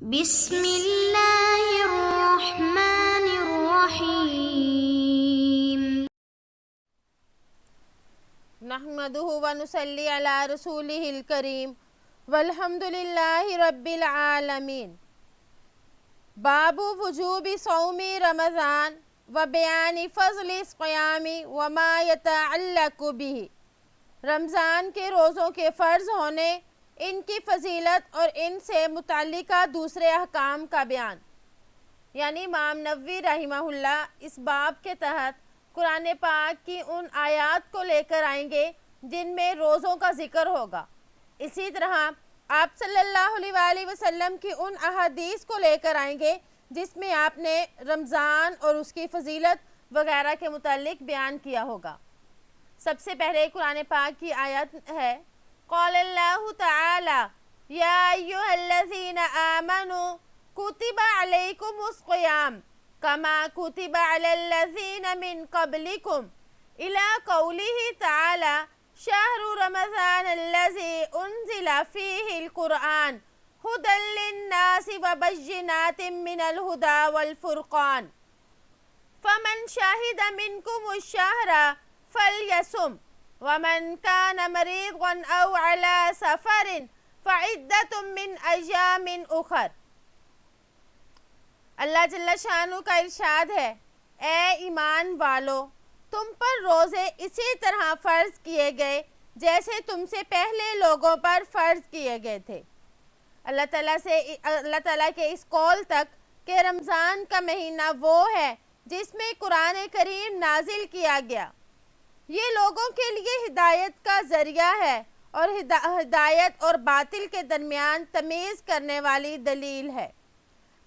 بسم اللہ الرحمن الرحیم نحمده ونصلی علی رسولہ الکریم والحمد للہ رب العالمین۔ باب وجوب صوم رمضان و بیان فضل الصیام وما یتعلق به۔ رمضان کے روزوں کے فرض ہونے، ان کی فضیلت اور ان سے متعلقہ دوسرے احکام کا بیان۔ یعنی امام نووی رحمہ اللہ اس باب کے تحت قرآن پاک کی ان آیات کو لے کر آئیں گے جن میں روزوں کا ذکر ہوگا۔ اسی طرح آپ صلی اللہ علیہ وآلہ وسلم کی ان احادیث کو لے کر آئیں گے جس میں آپ نے رمضان اور اس کی فضیلت وغیرہ کے متعلق بیان کیا ہوگا۔ سب سے پہلے قرآن پاک کی آیت ہے قال اللہ تعالی یا ایھا الذین آمنوا کتب علیکم الصیام کما کتب علی الذین من قبلکم الی قولہ تعالی شہر رمضان الذی انزل فیہ القرآن ھدی للناس وبینات من الھدی والفرقان فمن شہد منکم الشہر فلیصم ومن كان مريضا أو على سفر فعدة من أيام أخر۔ اللہ جل شانہ کا ارشاد ہے، اے ایمان والو، تم پر روزے اسی طرح فرض کیے گئے جیسے تم سے پہلے لوگوں پر فرض کیے گئے تھے۔ اللہ تعالیٰ کے اس قول تک کہ رمضان کا مہینہ وہ ہے جس میں قرآن کریم نازل کیا گیا، یہ لوگوں کے لیے ہدایت کا ذریعہ ہے اور ہدایت اور باطل کے درمیان تمیز کرنے والی دلیل ہے۔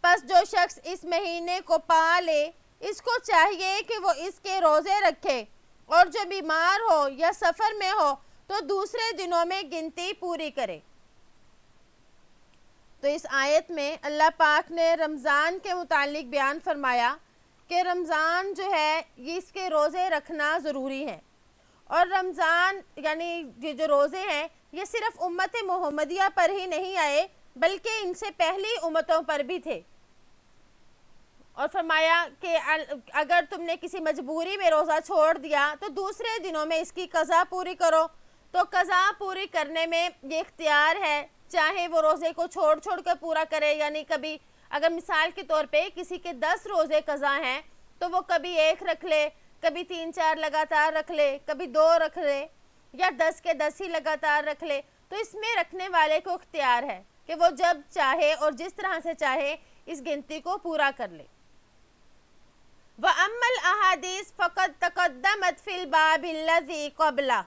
پس جو شخص اس مہینے کو پا لے، اس کو چاہیے کہ وہ اس کے روزے رکھے، اور جو بیمار ہو یا سفر میں ہو تو دوسرے دنوں میں گنتی پوری کرے۔ تو اس آیت میں اللہ پاک نے رمضان کے متعلق بیان فرمایا کہ رمضان جو ہے اس کے روزے رکھنا ضروری ہے، اور رمضان یعنی یہ جو روزے ہیں یہ صرف امت محمدیہ پر ہی نہیں آئے بلکہ ان سے پہلی امتوں پر بھی تھے۔ اور فرمایا کہ اگر تم نے کسی مجبوری میں روزہ چھوڑ دیا تو دوسرے دنوں میں اس کی قضا پوری کرو۔ تو قضا پوری کرنے میں یہ اختیار ہے، چاہے وہ روزے کو چھوڑ کر پورا کرے، یعنی کبھی اگر مثال کے طور پہ کسی کے 10 روزے قضا ہیں تو وہ کبھی 1 رکھ لے، کبھی 3-4 لگاتار رکھ لے، کبھی 2 رکھ لے، یا 10 کے 10 ہی لگاتار رکھ لے۔ تو اس میں رکھنے والے کو اختیار ہے کہ وہ جب چاہے اور جس طرح سے چاہے اس گنتی کو پورا کر لے۔ وَأَمَّا الْأَحَادِيثُ فَقَدْ تَقَدَّمَتْ فِي الْبَابِ الَّذِي قَبْلَهُ۔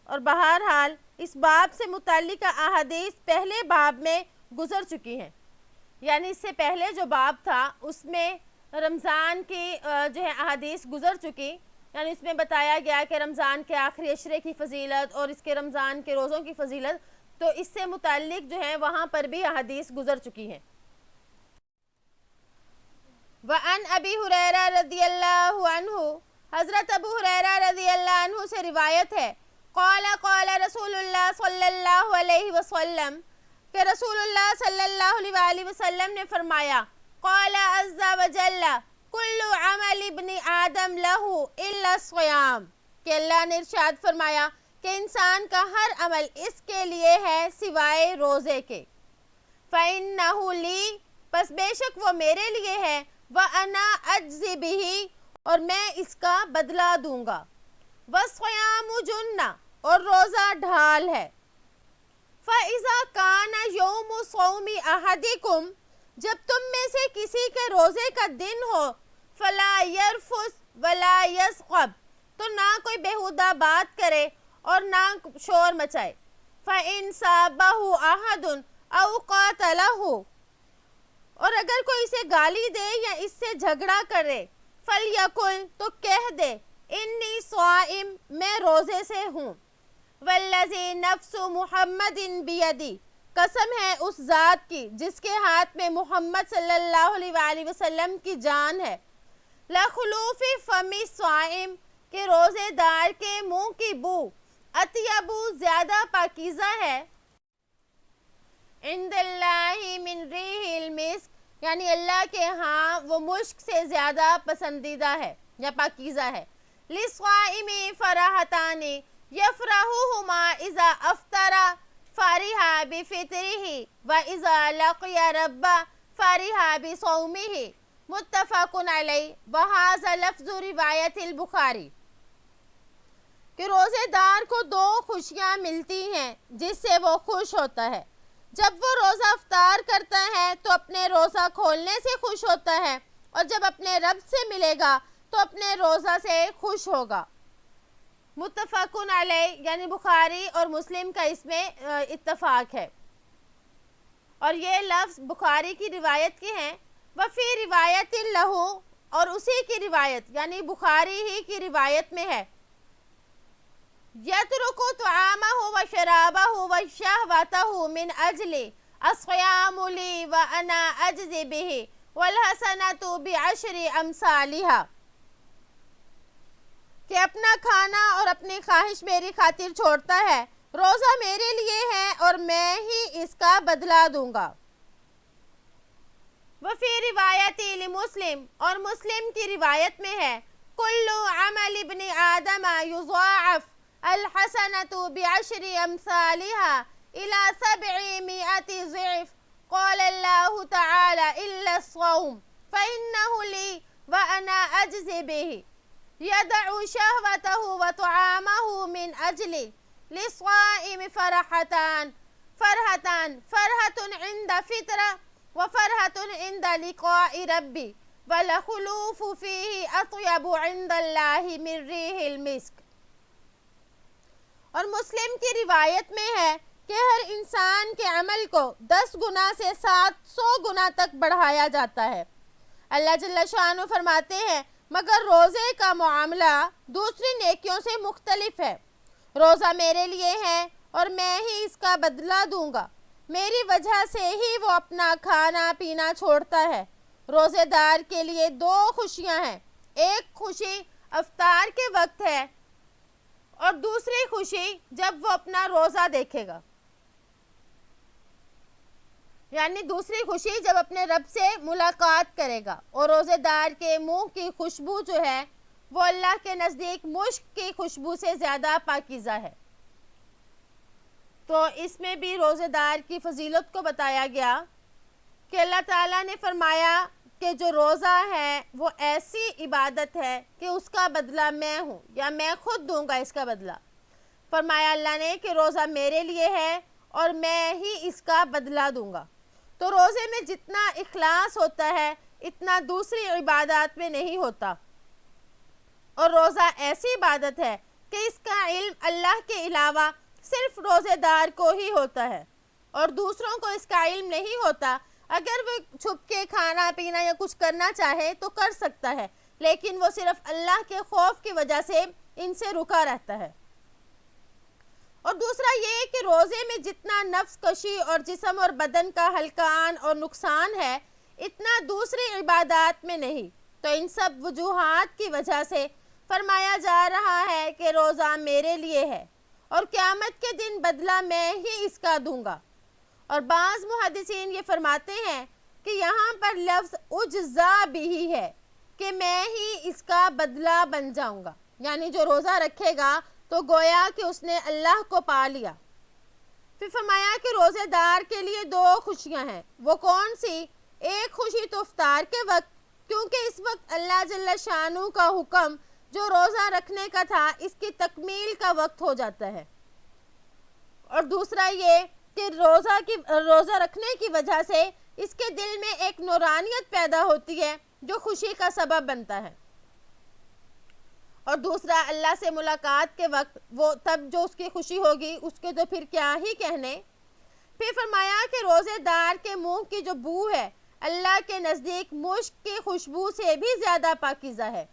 اور بہرحال اس باب سے متعلقہ احادیث پہلے باب میں گزر چکی ہیں، یعنی اس سے پہلے جو باب تھا اس میں رمضان کی جو ہے احادیث گزر چکی، یعنی اس میں بتایا گیا کہ رمضان کے آخری عشرے کی فضیلت اور اس کے رمضان کے روزوں کی فضیلت، تو اس سے متعلق جو ہے وہاں پر بھی احادیث گزر چکی ہیں۔ وعن ابی ہریرہ رضی اللہ عنہ، حضرت ابو ہریرہ رضی اللہ عنہ سے روایت ہے، قال رسول اللہ صلی اللہ علیہ وسلم، کہ رسول اللہ صلی اللہ علیہ وآلہ وسلم نے فرمایا، قال عز وجل کل عمل ابن آدم لہ الا الصیام، کہ اللہ نے ارشاد فرمایا کہ انسان کا ہر عمل اس کے لیے ہے سوائے روزے کے۔ فإنہ لی، پس بے شک وہ میرے لیے ہے، وأنا اجزی بہ، اور میں اس کا بدلہ دوں گا، والصیام جنہ، اور روزہ ڈھال ہے۔ فإذا کان یوم صوم احدکم، جب تم میں سے کسی کے روزے کا دن ہو، فلا یرفث ولا یصخب، تو نہ کوئی بیہودہ بات کرے اور نہ شور مچائے۔ فإن سابہ احد او قاتلہ، اور اگر کوئی اسے گالی دے یا اس سے جھگڑا کرے، فلیقل، تو کہہ دے، انی صائم، میں روزے سے ہوں، والذی نفس محمد بیدی، قسم ہے اس ذات کی جس کے ہاتھ میں محمد صلی اللہ علیہ وآلہ وسلم کی جان ہے، لخلوف فم الصائم، کہ روزے دار کے منہ کی بو، اطیبو، زیادہ پاکیزہ ہے، عند اللہ من ریح یعنی اللہ کے ہاں وہ مشک سے زیادہ پسندیدہ ہے یا پاکیزہ ہے۔ لِلصَّائِمِ فَرَحَتَانِ يَفْرَحُهُمَا إِذَا أَفْطَرَ فَرِحَ بِفِطْرِهِ وَإِذَا لَقِيَ رَبَّهُ فَرِحَ بِصَوْمِهِ متفق علیہ۔ وَهَذَا لفظ روایت البخاری کہ روزے دار کو دو خوشیاں ملتی ہیں جس سے وہ خوش ہوتا ہے۔ جب وہ روزہ افطار کرتا ہے تو اپنے روزہ کھولنے سے خوش ہوتا ہے، اور جب اپنے رب سے ملے گا تو اپنے روزہ سے خوش ہوگا۔ متفق علیہ یعنی بخاری اور مسلم کا اس میں اتفاق ہے، اور یہ لفظ بخاری کی روایت کے ہیں۔ وفی روایت لہو، اور اسی کی روایت یعنی بخاری ہی کی روایت میں ہے، یترک طعامہ وشرابہ وشہوتہ من اجل الصیام لی وانا اجزی بہ والحسنۃ بعشر امثالہا، کہ اپنا کھانا اور اپنی خواہش میری خاطر چھوڑتا ہے، روزہ میرے لیے ہے اور میں ہی اس کا بدلہ دوں گا۔ وفی روایت لمسلم، اور مسلم کی روایت میں ہے، کل عمل ابن آدم یضاعف الحسنۃ بعشر امثالہا الی 700 ضعف، قال اللہ تعالی الا الصوم فإنہ لی وانا اجزی بہ، یدع شہوتہ وطعامہ من اجل للصائم فرحتان فرحۃ عند فطر وفرحۃ عند لقاء ربی والخلوف فیہ اطیب عند اللہ من ریح المسک۔ اور مسلم کی روایت میں ہے کہ ہر انسان کے عمل کو 10 گنا سے 700 گنا تک بڑھایا جاتا ہے۔ اللہ جل شانہ فرماتے ہیں مگر روزے کا معاملہ دوسری نیکیوں سے مختلف ہے۔ روزہ میرے لیے ہے اور میں ہی اس کا بدلہ دوں گا، میری وجہ سے ہی وہ اپنا کھانا پینا چھوڑتا ہے۔ روزے دار کے لیے دو خوشیاں ہیں، ایک خوشی افطار کے وقت ہے اور دوسری خوشی جب وہ اپنا روزہ دیکھے گا، یعنی دوسری خوشی جب اپنے رب سے ملاقات کرے گا۔ اور روزے دار کے منہ کی خوشبو جو ہے وہ اللہ کے نزدیک مشک کی خوشبو سے زیادہ پاکیزہ ہے۔ تو اس میں بھی روزے دار کی فضیلت کو بتایا گیا کہ اللہ تعالیٰ نے فرمایا کہ جو روزہ ہے وہ ایسی عبادت ہے کہ اس کا بدلہ میں ہوں یا میں خود دوں گا اس کا بدلہ۔ فرمایا اللہ نے کہ روزہ میرے لیے ہے اور میں ہی اس کا بدلہ دوں گا۔ تو روزے میں جتنا اخلاص ہوتا ہے اتنا دوسری عبادات میں نہیں ہوتا، اور روزہ ایسی عبادت ہے کہ اس کا علم اللہ کے علاوہ صرف روزے دار کو ہی ہوتا ہے، اور دوسروں کو اس کا علم نہیں ہوتا۔ اگر وہ چھپ کے کھانا پینا یا کچھ کرنا چاہے تو کر سکتا ہے، لیکن وہ صرف اللہ کے خوف کی وجہ سے ان سے رکا رہتا ہے۔ اور دوسرا یہ کہ روزے میں جتنا نفس کشی اور جسم اور بدن کا ہلکان اور نقصان ہے اتنا دوسری عبادات میں نہیں۔ تو ان سب وجوہات کی وجہ سے فرمایا جا رہا ہے کہ روزہ میرے لیے ہے اور قیامت کے دن بدلہ میں ہی اس کا دوں گا۔ اور بعض محدثین یہ فرماتے ہیں کہ یہاں پر لفظ اجزا بھی ہے کہ میں ہی اس کا بدلہ بن جاؤں گا، یعنی جو روزہ رکھے گا تو گویا کہ اس نے اللہ کو پا لیا۔ پھر فرمایا کہ روزے دار کے لیے دو خوشیاں ہیں، وہ کون سی؟ ایک خوشی تو افطار کے وقت، کیونکہ اس وقت اللہ جل شانہ کا حکم جو روزہ رکھنے کا تھا اس کی تکمیل کا وقت ہو جاتا ہے، اور دوسرا یہ کہ روزہ رکھنے کی وجہ سے اس کے دل میں ایک نورانیت پیدا ہوتی ہے جو خوشی کا سبب بنتا ہے۔ اور دوسرا اللہ سے ملاقات کے وقت وہ تب جو اس کی خوشی ہوگی اس کے تو پھر کیا ہی کہنے۔ پھر فرمایا کہ روزے دار کے منہ کی جو بو ہے اللہ کے نزدیک مشک کی خوشبو سے بھی زیادہ پاکیزہ ہے۔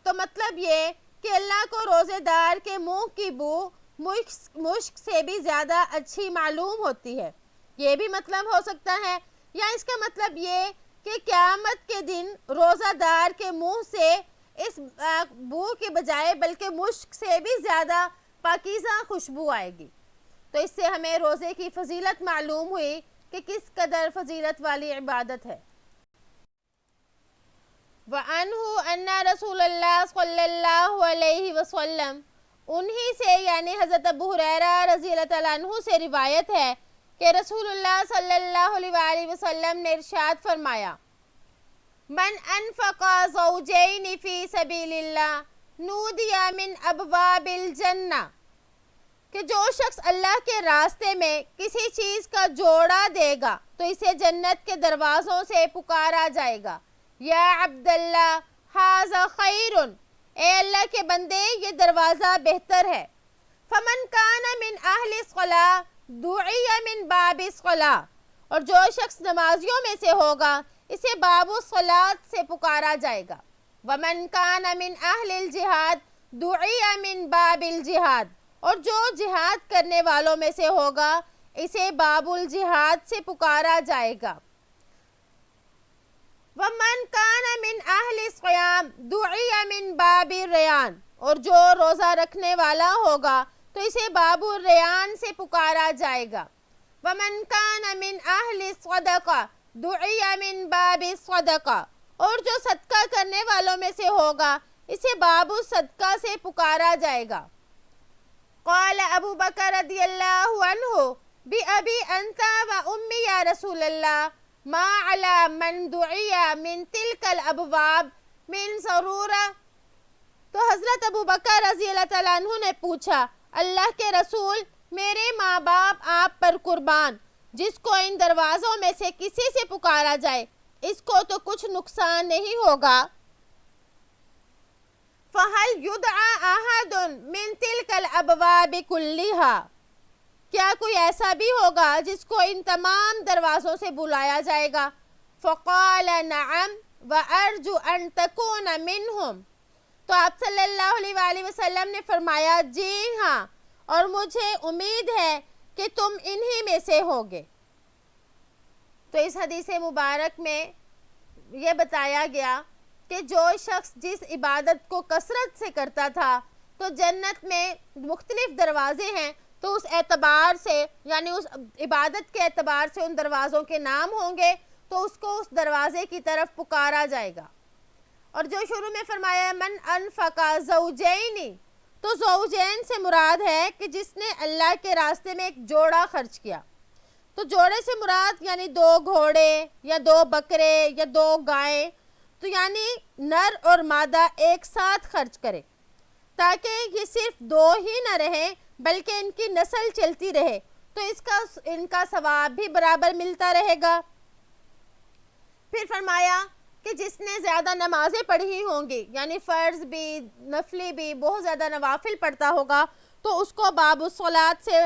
تو مطلب یہ کہ اللہ کو روزے دار کے منہ کی بو مشک سے بھی زیادہ اچھی معلوم ہوتی ہے، یہ بھی مطلب ہو سکتا ہے، یا اس کا مطلب یہ کہ قیامت کے دن روزہ دار کے منہ سے اس بو کے بجائے بلکہ مشک سے بھی زیادہ پاکیزہ خوشبو آئے گی۔ تو اس سے ہمیں روزے کی فضیلت معلوم ہوئی کہ کس قدر فضیلت والی عبادت ہے۔ وَأَنْهُ أَنَّ رسول اللہ صلی اللہ علیہ وسلم، انہی سے یعنی حضرت ابو ہریرہ رضی اللہ تعالیٰ عنہ سے روایت ہے کہ رسول اللہ صلی اللہ علیہ وآلہ وسلم نے ارشاد فرمایا، من انفق زوجین فی سبیل اللہ نودی من ابواب الجنہ، کہ جو شخص اللہ کے راستے میں کسی چیز کا جوڑا دے گا تو اسے جنت کے دروازوں سے پکارا جائے گا، یا عبداللہ ھذا خیر، اے اللہ کے بندے یہ دروازہ بہتر ہے۔ فمن کان من اہل الصلاۃ دعی من باب الصلاۃ، اور جو شخص نمازیوں میں سے ہوگا اسے باب الصلاۃ سے پکارا جائے گا۔ ومن کان من اہل الجہاد دعی من باب الجہاد، اور جو جہاد کرنے والوں میں سے ہوگا اسے باب الجہاد سے پکارا جائے گا۔ ومن کان من اہل الصیام دعی من باب الریان، اور جو روزہ رکھنے والا ہوگا تو اسے باب الریان سے پکارا جائے گا۔ ومن کان من اہل الصدقہ دعی من باب الصدقہ، اور جو صدقہ کرنے والوں میں سے ہوگا اسے باب الصدقہ سے پکارا جائے گا۔ قال ابو بکر رضی اللہ عنہ بأبی انت و امی یا رسول اللہ ما علی من دعی من تلک الابواب من ضرورہ، تو حضرت ابو بکر رضی اللہ تعالیٰ عنہ نے پوچھا، اللہ کے رسول میرے ماں باپ آپ پر قربان، جس کو ان دروازوں میں سے کسی سے پکارا جائے اس کو تو کچھ نقصان نہیں ہوگا۔ فَهَلْ يُدْعَى أَحَدٌ مِّن تِلْكَ الْأَبْوَابِ كُلِّهَا، کیا کوئی ایسا بھی ہوگا جس کو ان تمام دروازوں سے بلایا جائے گا؟ فَقَالَ نَعَمْ وَأَرْجُو أَن تَكُونَ مِنْهُمْ، تو آپ صلی اللہ علیہ وآلہ وسلم نے فرمایا جی ہاں، اور مجھے امید ہے کہ تم انہی میں سے ہوگے۔ تو اس حدیث مبارک میں یہ بتایا گیا کہ جو شخص جس عبادت کو کثرت سے کرتا تھا تو جنت میں مختلف دروازے ہیں، تو اس اعتبار سے یعنی اس عبادت کے اعتبار سے ان دروازوں کے نام ہوں گے تو اس کو اس دروازے کی طرف پکارا جائے گا۔ اور جو شروع میں فرمایا من انفق زوجین، تو زوجین سے مراد ہے کہ جس نے اللہ کے راستے میں ایک جوڑا خرچ کیا، تو جوڑے سے مراد یعنی 2 گھوڑے یا 2 بکرے یا 2 گائیں، تو یعنی نر اور مادہ ایک ساتھ خرچ کرے تاکہ یہ صرف 2 ہی نہ رہیں بلکہ ان کی نسل چلتی رہے، تو ان کا ثواب بھی برابر ملتا رہے گا۔ پھر فرمایا کہ جس نے زیادہ نمازیں پڑھی ہوں گی یعنی فرض بھی نفلی بھی بہت زیادہ نوافل پڑھتا ہوگا تو اس کو باب الصلاۃ سے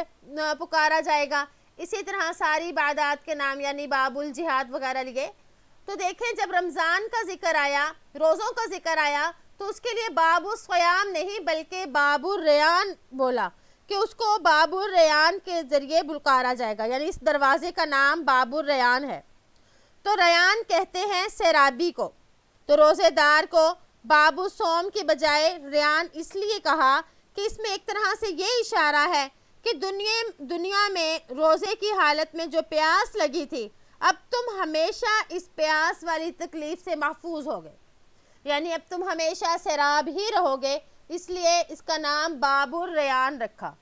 پکارا جائے گا۔ اسی طرح ساری عبادات کے نام یعنی باب الجہاد وغیرہ لیے، تو دیکھیں جب رمضان کا ذکر آیا، روزوں کا ذکر آیا تو اس کے لیے باب الصیام نہیں بلکہ باب الریان بولا کہ اس کو باب الریان کے ذریعے پکارا جائے گا، یعنی اس دروازے کا نام باب الریان ہے۔ تو ریان کہتے ہیں سیرابی کو، تو روزے دار کو باب الصوم کی بجائے ریان اس لیے کہا کہ اس میں ایک طرح سے یہ اشارہ ہے کہ دنیا میں روزے کی حالت میں جو پیاس لگی تھی اب تم ہمیشہ اس پیاس والی تکلیف سے محفوظ ہو گئے، یعنی اب تم ہمیشہ سیراب ہی رہو گے، اس لیے اس کا نام باب الریان رکھا۔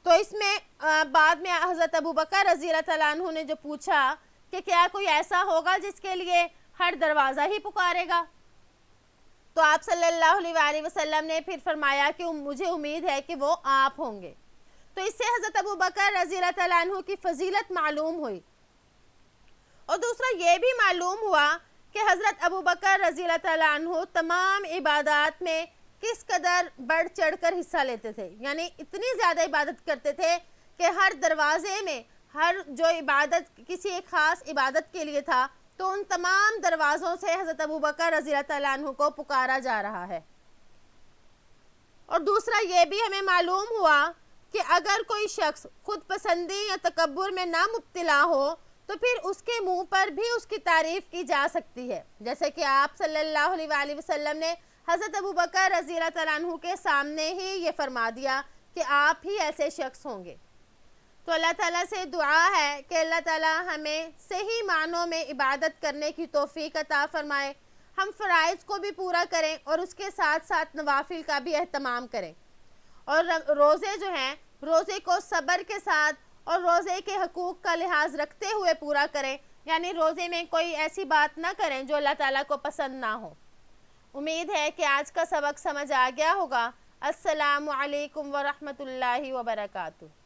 تو اس میں بعد میں حضرت ابو بکر رضی اللہ تعالیٰ عنہ نے جو پوچھا کہ کیا کوئی ایسا ہوگا جس کے لیے ہر دروازہ ہی پکارے گا، تو آپ صلی اللہ علیہ وآلہ وسلم نے پھر فرمایا کہ مجھے امید ہے کہ وہ آپ ہوں گے۔ تو اس سے حضرت ابو بکر رضی اللہ تعالیٰ عنہ کی فضیلت معلوم ہوئی، اور دوسرا یہ بھی معلوم ہوا کہ حضرت ابو بکر رضی اللہ تعالیٰ عنہ تمام عبادات میں کس قدر بڑھ چڑھ کر حصہ لیتے تھے، یعنی اتنی زیادہ عبادت کرتے تھے کہ ہر دروازے میں ہر جو عبادت کسی ایک خاص عبادت کے لیے تھا تو ان تمام دروازوں سے حضرت ابو بکر رضی اللہ تعالیٰ عنہ کو پکارا جا رہا ہے۔ اور دوسرا یہ بھی ہمیں معلوم ہوا کہ اگر کوئی شخص خود پسندی یا تکبر میں نہ مبتلا ہو تو پھر اس کے منہ پر بھی اس کی تعریف کی جا سکتی ہے، جیسے کہ آپ صلی اللہ علیہ وآلہ وسلم نے حضرت ابو بکر رضی اللہ تعالیٰ عنہ کے سامنے ہی یہ فرما دیا کہ آپ ہی ایسے شخص ہوں گے۔ تو اللہ تعالیٰ سے دعا ہے کہ اللہ تعالیٰ ہمیں صحیح معنوں میں عبادت کرنے کی توفیق عطا فرمائے، ہم فرائض کو بھی پورا کریں اور اس کے ساتھ ساتھ نوافل کا بھی اہتمام کریں، اور روزے جو ہیں روزے کو صبر کے ساتھ اور روزے کے حقوق کا لحاظ رکھتے ہوئے پورا کریں، یعنی روزے میں کوئی ایسی بات نہ کریں جو اللہ تعالیٰ کو پسند نہ ہو۔ امید ہے کہ آج کا سبق سمجھ آ گیا ہوگا۔ السلام علیکم ورحمۃ اللہ وبرکاتہ۔